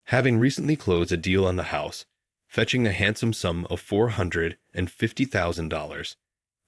Having recently closed a deal on the house, fetching a handsome sum of $450,000,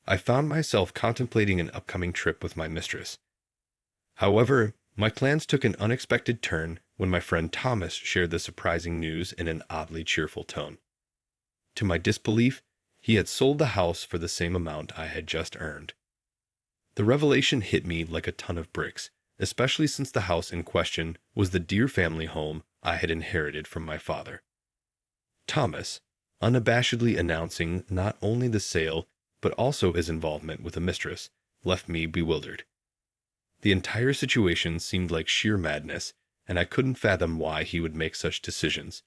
I found myself contemplating an upcoming trip with my mistress. However, my plans took an unexpected turn when my friend Thomas shared the surprising news in an oddly cheerful tone. To my disbelief, he had sold the house for the same amount I had just earned. The revelation hit me like a ton of bricks, especially since the house in question was the dear family home I had inherited from my father. Thomas, unabashedly announcing not only the sale but also his involvement with a mistress, left me bewildered. The entire situation seemed like sheer madness, and I couldn't fathom why he would make such decisions,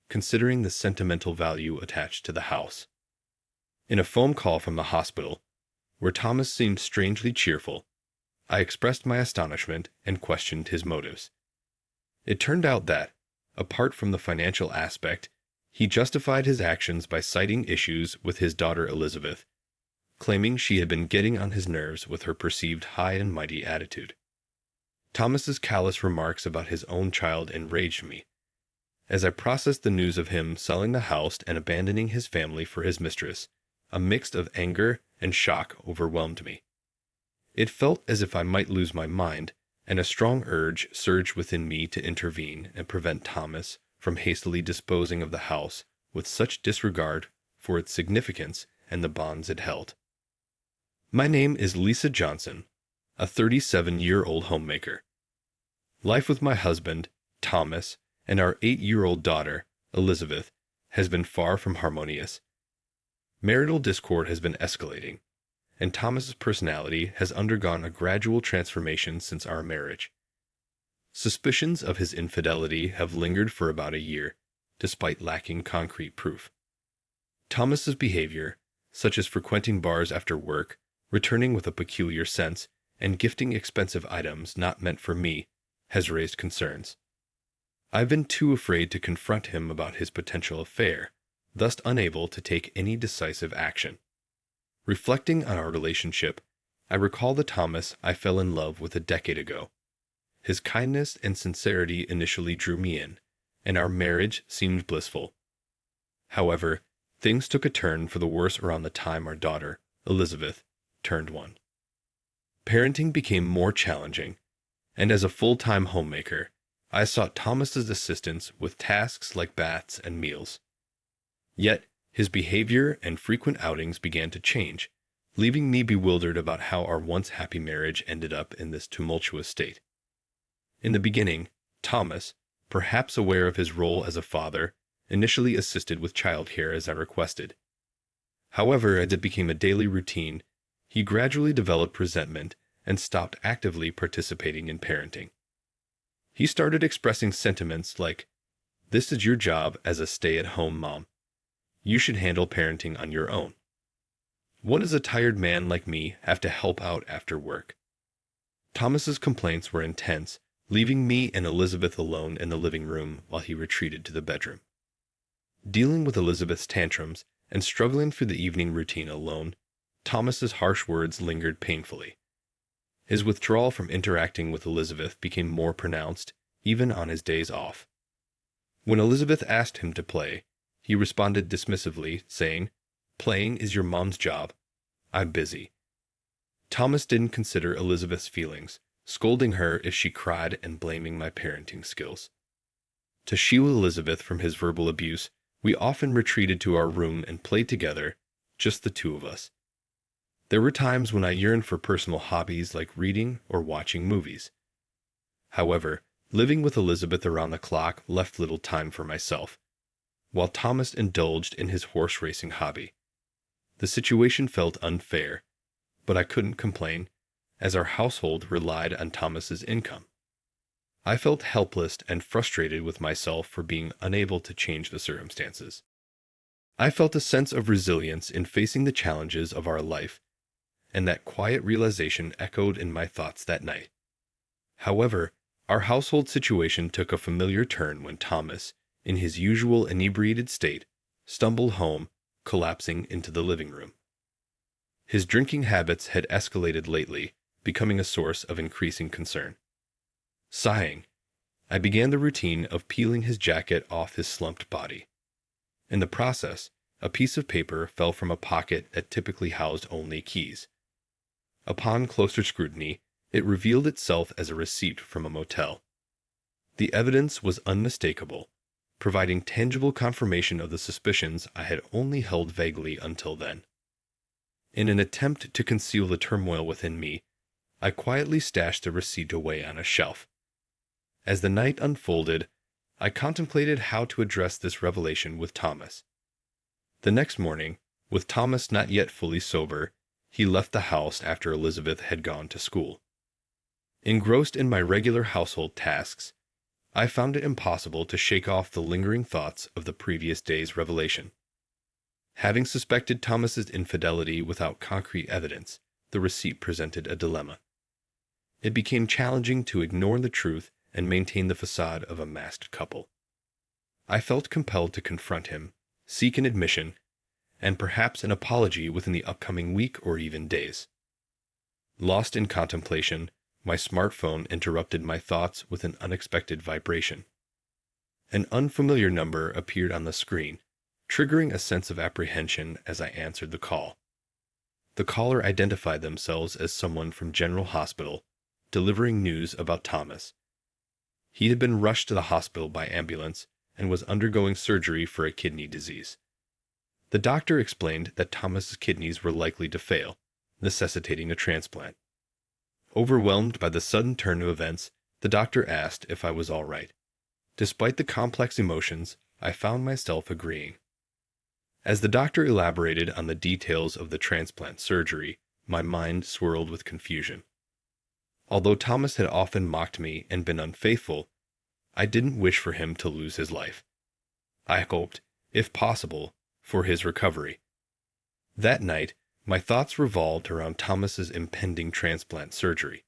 considering the sentimental value attached to the house. In a phone call from the hospital, where Thomas seemed strangely cheerful, I expressed my astonishment and questioned his motives. It turned out that, apart from the financial aspect, he justified his actions by citing issues with his daughter Elizabeth, claiming she had been getting on his nerves with her perceived high and mighty attitude. Thomas's callous remarks about his own child enraged me. As I processed the news of him selling the house and abandoning his family for his mistress, a mix of anger and shock overwhelmed me. It felt as if I might lose my mind, and a strong urge surged within me to intervene and prevent Thomas from hastily disposing of the house with such disregard for its significance and the bonds it held. My name is Lisa Johnson, a 37-year-old homemaker. Life with my husband, Thomas, and our 8-year-old daughter, Elizabeth, has been far from harmonious. Marital discord has been escalating, and Thomas's personality has undergone a gradual transformation since our marriage. Suspicions of his infidelity have lingered for about a year, despite lacking concrete proof. Thomas's behavior, such as frequenting bars after work, returning with a peculiar sense, and gifting expensive items not meant for me, has raised concerns. I've been too afraid to confront him about his potential affair, thus unable to take any decisive action. Reflecting on our relationship, I recall the Thomas I fell in love with a decade ago. His kindness and sincerity initially drew me in, and our marriage seemed blissful. However, things took a turn for the worse around the time our daughter, Elizabeth, turned 1. Parenting became more challenging, and as a full-time homemaker, I sought Thomas's assistance with tasks like baths and meals. Yet, his behavior and frequent outings began to change, leaving me bewildered about how our once happy marriage ended up in this tumultuous state. In the beginning, Thomas, perhaps aware of his role as a father, initially assisted with childcare as I requested. However, as it became a daily routine, he gradually developed resentment and stopped actively participating in parenting. He started expressing sentiments like, "This is your job as a stay-at-home mom. You should handle parenting on your own. What does a tired man like me have to help out after work?" Thomas's complaints were intense, leaving me and Elizabeth alone in the living room while he retreated to the bedroom. Dealing with Elizabeth's tantrums and struggling through the evening routine alone, Thomas's harsh words lingered painfully. His withdrawal from interacting with Elizabeth became more pronounced, even on his days off. When Elizabeth asked him to play, he responded dismissively, saying, "Playing is your mom's job. I'm busy." Thomas didn't consider Elizabeth's feelings, scolding her if she cried and blaming my parenting skills. To shield Elizabeth from his verbal abuse, we often retreated to our room and played together, just the two of us. There were times when I yearned for personal hobbies like reading or watching movies. However, living with Elizabeth around the clock left little time for myself, while Thomas indulged in his horse racing hobby. The situation felt unfair, but I couldn't complain, as our household relied on Thomas's income. I felt helpless and frustrated with myself for being unable to change the circumstances. I felt a sense of resilience in facing the challenges of our life, and that quiet realization echoed in my thoughts that night. However, our household situation took a familiar turn when Thomas, in his usual inebriated state, stumbled home, collapsing into the living room. His drinking habits had escalated lately, becoming a source of increasing concern. Sighing, I began the routine of peeling his jacket off his slumped body. In the process, a piece of paper fell from a pocket that typically housed only keys. Upon closer scrutiny, it revealed itself as a receipt from a motel. The evidence was unmistakable, providing tangible confirmation of the suspicions I had only held vaguely until then. In an attempt to conceal the turmoil within me, I quietly stashed the receipt away on a shelf. As the night unfolded, I contemplated how to address this revelation with Thomas. The next morning, with Thomas not yet fully sober, he left the house after Elizabeth had gone to school. Engrossed in my regular household tasks, I found it impossible to shake off the lingering thoughts of the previous day's revelation. Having suspected Thomas's infidelity without concrete evidence, the receipt presented a dilemma. It became challenging to ignore the truth and maintain the facade of a masked couple. I felt compelled to confront him, seek an admission, and perhaps an apology within the upcoming week or even days. Lost in contemplation, my smartphone interrupted my thoughts with an unexpected vibration. An unfamiliar number appeared on the screen, triggering a sense of apprehension as I answered the call. The caller identified themselves as someone from General Hospital, delivering news about Thomas. He had been rushed to the hospital by ambulance and was undergoing surgery for a kidney disease. The doctor explained that Thomas's kidneys were likely to fail, necessitating a transplant. Overwhelmed by the sudden turn of events, the doctor asked if I was all right. Despite the complex emotions, I found myself agreeing. As the doctor elaborated on the details of the transplant surgery, my mind swirled with confusion. Although Thomas had often mocked me and been unfaithful, I didn't wish for him to lose his life. I hoped, if possible, for his recovery. That night, my thoughts revolved around Thomas's impending transplant surgery.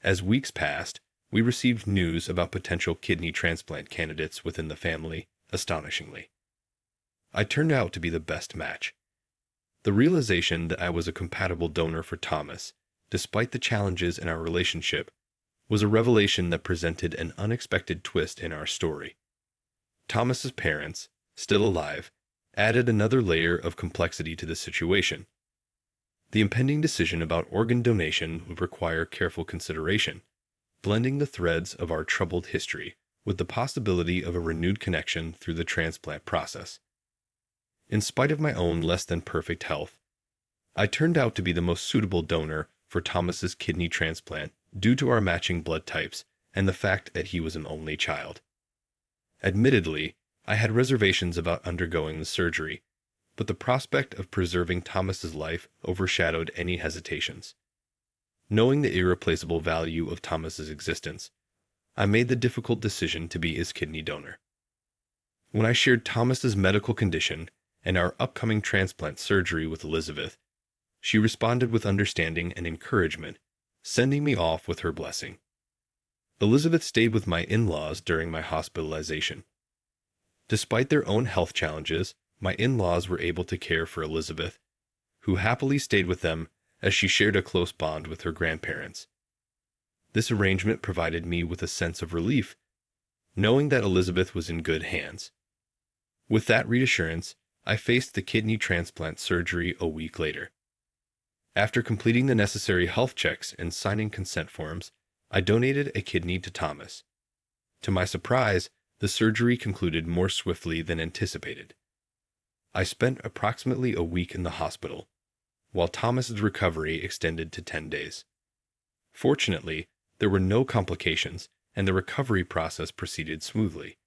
As weeks passed, we received news about potential kidney transplant candidates within the family, astonishingly. I turned out to be the best match. The realization that I was a compatible donor for Thomas, despite the challenges in our relationship, was a revelation that presented an unexpected twist in our story. Thomas's parents, still alive, added another layer of complexity to the situation. The impending decision about organ donation would require careful consideration, blending the threads of our troubled history with the possibility of a renewed connection through the transplant process. In spite of my own less than perfect health, I turned out to be the most suitable donor for Thomas's kidney transplant due to our matching blood types and the fact that he was an only child. Admittedly, I had reservations about undergoing the surgery, but the prospect of preserving Thomas's life overshadowed any hesitations. Knowing the irreplaceable value of Thomas's existence, I made the difficult decision to be his kidney donor. When I shared Thomas's medical condition and our upcoming transplant surgery with Elizabeth, she responded with understanding and encouragement, sending me off with her blessing. Elizabeth stayed with my in-laws during my hospitalization. Despite their own health challenges, my in-laws were able to care for Elizabeth, who happily stayed with them as she shared a close bond with her grandparents. This arrangement provided me with a sense of relief, knowing that Elizabeth was in good hands. With that reassurance, I faced the kidney transplant surgery a week later. After completing the necessary health checks and signing consent forms, I donated a kidney to Thomas. To my surprise, the surgery concluded more swiftly than anticipated. I spent approximately a week in the hospital, while Thomas's recovery extended to 10 days. Fortunately, there were no complications, and the recovery process proceeded smoothly.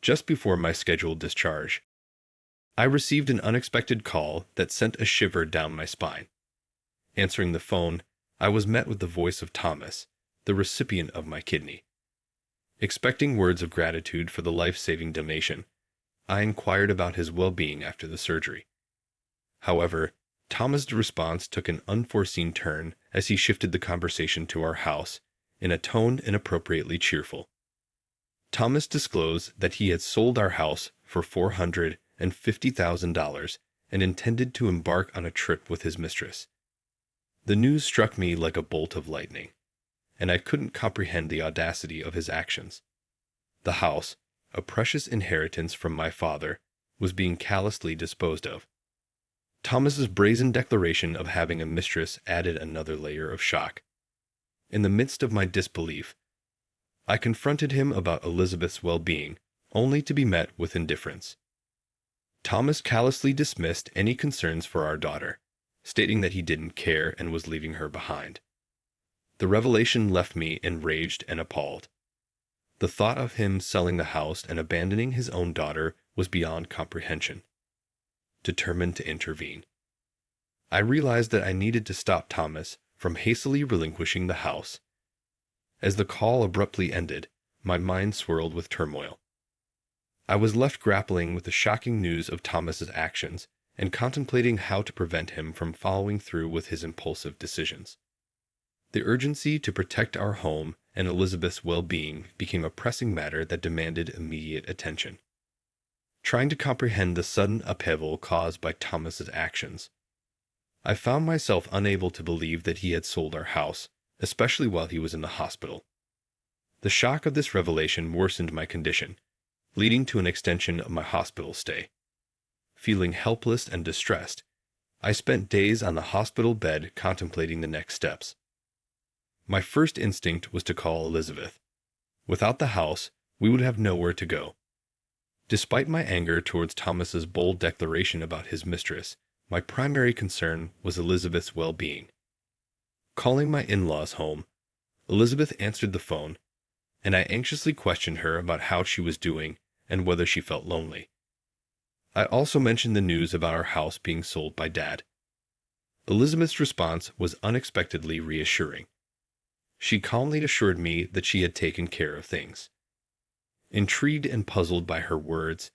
Just before my scheduled discharge, I received an unexpected call that sent a shiver down my spine. Answering the phone, I was met with the voice of Thomas, the recipient of my kidney. Expecting words of gratitude for the life-saving donation, I inquired about his well-being after the surgery. However, Thomas's response took an unforeseen turn as he shifted the conversation to our house in a tone inappropriately cheerful. Thomas disclosed that he had sold our house for $450,000 and intended to embark on a trip with his mistress. The news struck me like a bolt of lightning, and I couldn't comprehend the audacity of his actions. The house, a precious inheritance from my father, was being callously disposed of. Thomas's brazen declaration of having a mistress added another layer of shock. In the midst of my disbelief, I confronted him about Elizabeth's well-being, only to be met with indifference. Thomas callously dismissed any concerns for our daughter, stating that he didn't care and was leaving her behind. The revelation left me enraged and appalled. The thought of him selling the house and abandoning his own daughter was beyond comprehension. Determined to intervene, I realized that I needed to stop Thomas from hastily relinquishing the house. As the call abruptly ended, my mind swirled with turmoil. I was left grappling with the shocking news of Thomas's actions and contemplating how to prevent him from following through with his impulsive decisions. The urgency to protect our home and Elizabeth's well-being became a pressing matter that demanded immediate attention. Trying to comprehend the sudden upheaval caused by Thomas's actions, I found myself unable to believe that he had sold our house, especially while he was in the hospital. The shock of this revelation worsened my condition, leading to an extension of my hospital stay. Feeling helpless and distressed, I spent days on the hospital bed contemplating the next steps. My first instinct was to call Elizabeth. Without the house, we would have nowhere to go. Despite my anger towards Thomas's bold declaration about his mistress, my primary concern was Elizabeth's well-being. Calling my in-laws home, Elizabeth answered the phone, and I anxiously questioned her about how she was doing and whether she felt lonely. I also mentioned the news about our house being sold by Dad. Elizabeth's response was unexpectedly reassuring. She calmly assured me that she had taken care of things. Intrigued and puzzled by her words,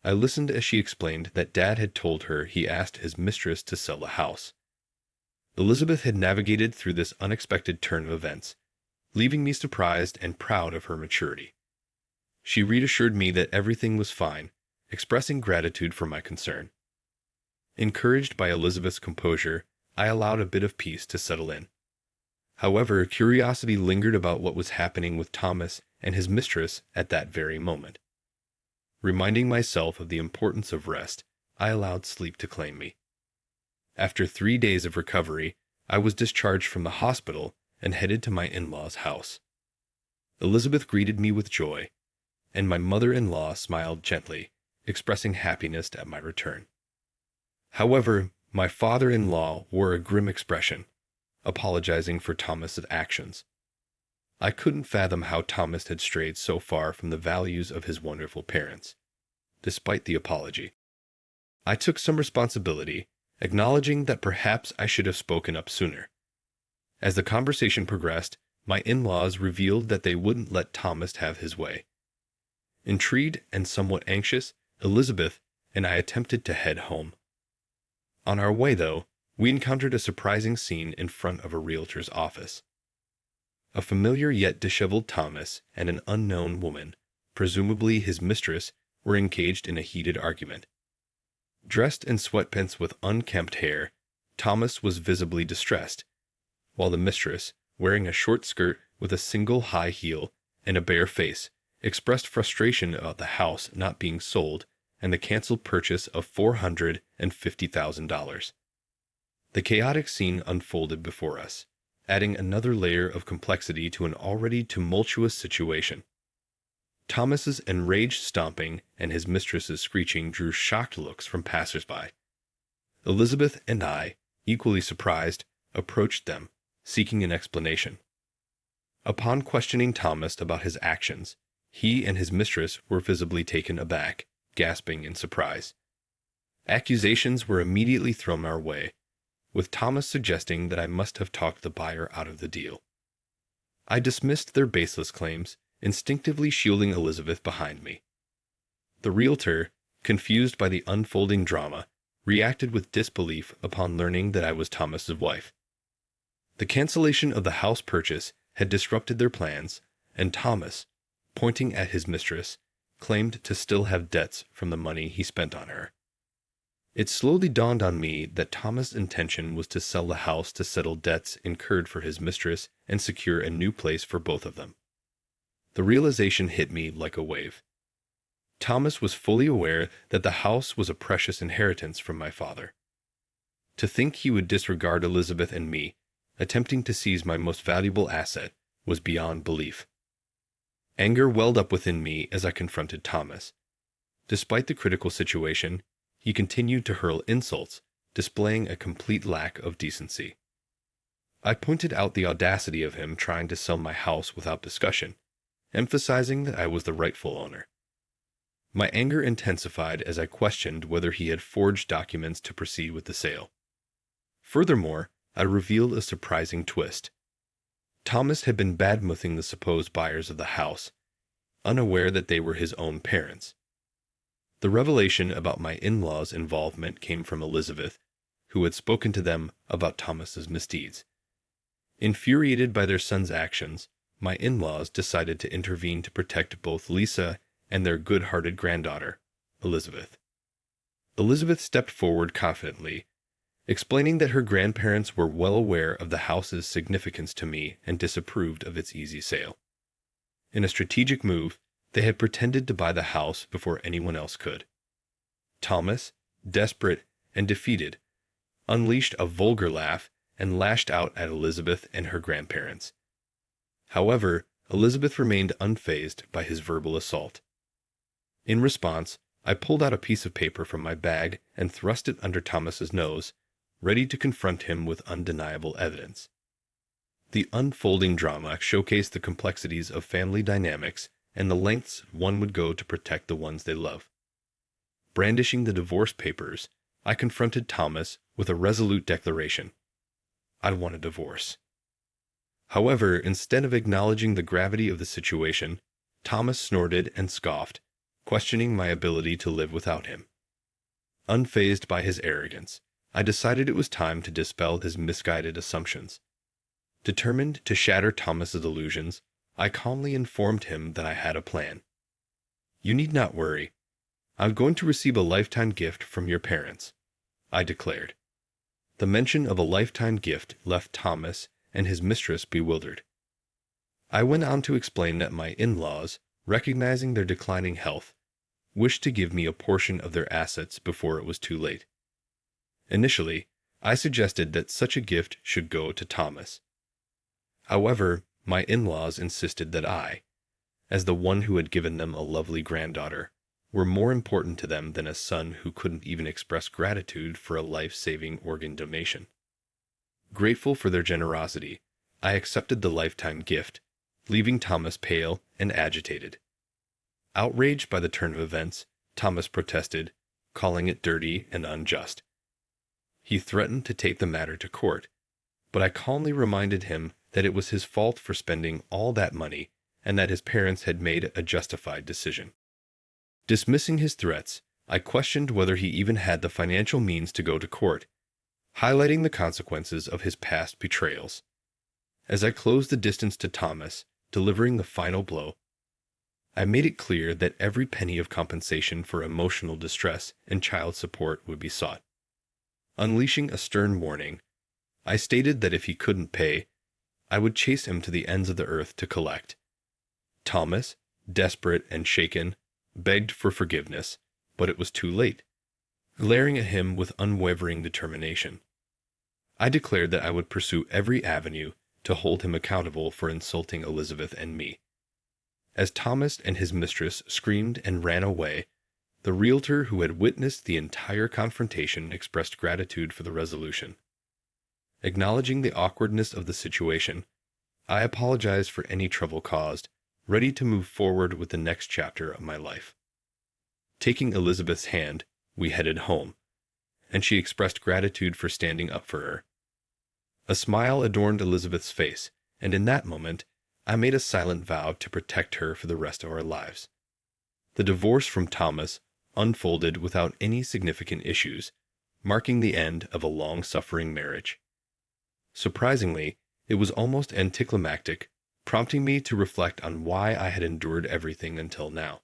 I listened as she explained that Dad had told her he asked his mistress to sell the house. Elizabeth had navigated through this unexpected turn of events, leaving me surprised and proud of her maturity. She reassured me that everything was fine, expressing gratitude for my concern. Encouraged by Elizabeth's composure, I allowed a bit of peace to settle in. However, curiosity lingered about what was happening with Thomas and his mistress at that very moment. Reminding myself of the importance of rest, I allowed sleep to claim me. After 3 days of recovery, I was discharged from the hospital and headed to my in-laws' house. Elizabeth greeted me with joy, and my mother-in-law smiled gently, expressing happiness at my return. However, my father-in-law wore a grim expression, apologizing for Thomas's actions. I couldn't fathom how Thomas had strayed so far from the values of his wonderful parents, despite the apology. I took some responsibility, acknowledging that perhaps I should have spoken up sooner. As the conversation progressed, my in-laws revealed that they wouldn't let Thomas have his way. Intrigued and somewhat anxious, Elizabeth and I attempted to head home. On our way, though, we encountered a surprising scene in front of a realtor's office. A familiar yet disheveled Thomas and an unknown woman, presumably his mistress, were engaged in a heated argument. Dressed in sweatpants with unkempt hair, Thomas was visibly distressed, while the mistress, wearing a short skirt with a single high heel and a bare face, expressed frustration about the house not being sold and the canceled purchase of $450,000. The chaotic scene unfolded before us, adding another layer of complexity to an already tumultuous situation. Thomas's enraged stomping and his mistress's screeching drew shocked looks from passers-by. Elizabeth and I, equally surprised, approached them, seeking an explanation. Upon questioning Thomas about his actions, he and his mistress were visibly taken aback, gasping in surprise. Accusations were immediately thrown our way, with Thomas suggesting that I must have talked the buyer out of the deal. I dismissed their baseless claims, instinctively shielding Elizabeth behind me. The realtor, confused by the unfolding drama, reacted with disbelief upon learning that I was Thomas's wife. The cancellation of the house purchase had disrupted their plans, and Thomas, pointing at his mistress, claimed to still have debts from the money he spent on her. It slowly dawned on me that Thomas' intention was to sell the house to settle debts incurred for his mistress and secure a new place for both of them. The realization hit me like a wave. Thomas was fully aware that the house was a precious inheritance from my father. To think he would disregard Elizabeth and me, attempting to seize my most valuable asset, was beyond belief. Anger welled up within me as I confronted Thomas. Despite the critical situation, he continued to hurl insults, displaying a complete lack of decency. I pointed out the audacity of him trying to sell my house without discussion, emphasizing that I was the rightful owner. My anger intensified as I questioned whether he had forged documents to proceed with the sale. Furthermore, I revealed a surprising twist. Thomas had been badmouthing the supposed buyers of the house, unaware that they were his own parents. The revelation about my in-laws' involvement came from Elizabeth, who had spoken to them about Thomas's misdeeds. Infuriated by their son's actions, my in-laws decided to intervene to protect both Lisa and their good-hearted granddaughter, Elizabeth. Elizabeth stepped forward confidently, explaining that her grandparents were well aware of the house's significance to me and disapproved of its easy sale. In a strategic move, they had pretended to buy the house before anyone else could. Thomas, desperate and defeated, unleashed a vulgar laugh and lashed out at Elizabeth and her grandparents. However, Elizabeth remained unfazed by his verbal assault. In response, I pulled out a piece of paper from my bag and thrust it under Thomas's nose, ready to confront him with undeniable evidence. The unfolding drama showcased the complexities of family dynamics and the lengths one would go to protect the ones they love. Brandishing the divorce papers, I confronted Thomas with a resolute declaration. I want a divorce. However, instead of acknowledging the gravity of the situation, Thomas snorted and scoffed, questioning my ability to live without him. Unfazed by his arrogance, I decided it was time to dispel his misguided assumptions. Determined to shatter Thomas's illusions, I calmly informed him that I had a plan. "You need not worry. I'm going to receive a lifetime gift from your parents," I declared. The mention of a lifetime gift left Thomas and his mistress bewildered. I went on to explain that my in-laws, recognizing their declining health, wished to give me a portion of their assets before it was too late. Initially, I suggested that such a gift should go to Thomas. However, my in-laws insisted that I, as the one who had given them a lovely granddaughter, were more important to them than a son who couldn't even express gratitude for a life-saving organ donation. Grateful for their generosity, I accepted the lifetime gift, leaving Thomas pale and agitated. Outraged by the turn of events, Thomas protested, calling it dirty and unjust. He threatened to take the matter to court, but I calmly reminded him that it was his fault for spending all that money and that his parents had made a justified decision. Dismissing his threats, I questioned whether he even had the financial means to go to court, highlighting the consequences of his past betrayals. As I closed the distance to Thomas, delivering the final blow, I made it clear that every penny of compensation for emotional distress and child support would be sought. Unleashing a stern warning, I stated that if he couldn't pay, I would chase him to the ends of the earth to collect. Thomas, desperate and shaken, begged for forgiveness, but it was too late, glaring at him with unwavering determination. I declared that I would pursue every avenue to hold him accountable for insulting Elizabeth and me. As Thomas and his mistress screamed and ran away, the realtor who had witnessed the entire confrontation expressed gratitude for the resolution. Acknowledging the awkwardness of the situation, I apologized for any trouble caused, ready to move forward with the next chapter of my life. Taking Elizabeth's hand, we headed home, and she expressed gratitude for standing up for her. A smile adorned Elizabeth's face, and in that moment, I made a silent vow to protect her for the rest of our lives. The divorce from Thomas unfolded without any significant issues, marking the end of a long-suffering marriage. Surprisingly, it was almost anticlimactic, prompting me to reflect on why I had endured everything until now.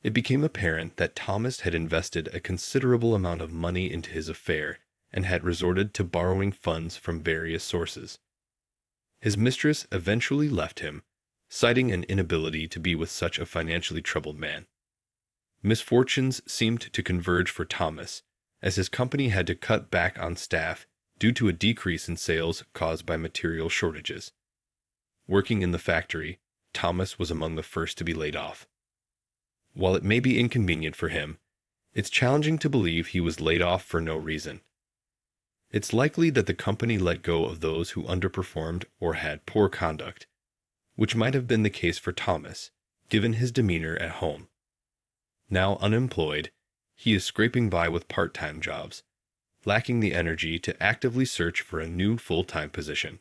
It became apparent that Thomas had invested a considerable amount of money into his affair and had resorted to borrowing funds from various sources. His mistress eventually left him, citing an inability to be with such a financially troubled man. Misfortunes seemed to converge for Thomas, as his company had to cut back on staff due to a decrease in sales caused by material shortages. Working in the factory, Thomas was among the first to be laid off. While it may be inconvenient for him, it's challenging to believe he was laid off for no reason. It's likely that the company let go of those who underperformed or had poor conduct, which might have been the case for Thomas, given his demeanor at home. Now unemployed, he is scraping by with part-time jobs, lacking the energy to actively search for a new full-time position.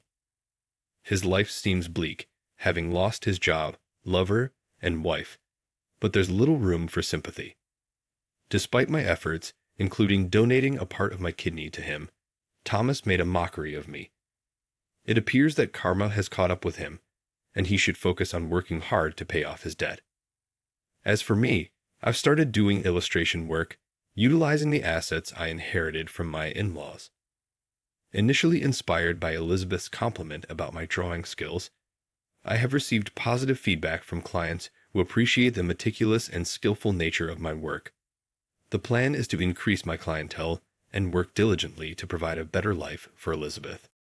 His life seems bleak, having lost his job, lover, and wife, but there's little room for sympathy. Despite my efforts, including donating a part of my kidney to him, Thomas made a mockery of me. It appears that karma has caught up with him, and he should focus on working hard to pay off his debt. As for me, I've started doing illustration work, utilizing the assets I inherited from my in-laws. Initially inspired by Elizabeth's compliment about my drawing skills, I have received positive feedback from clients who appreciate the meticulous and skillful nature of my work. The plan is to increase my clientele and work diligently to provide a better life for Elizabeth.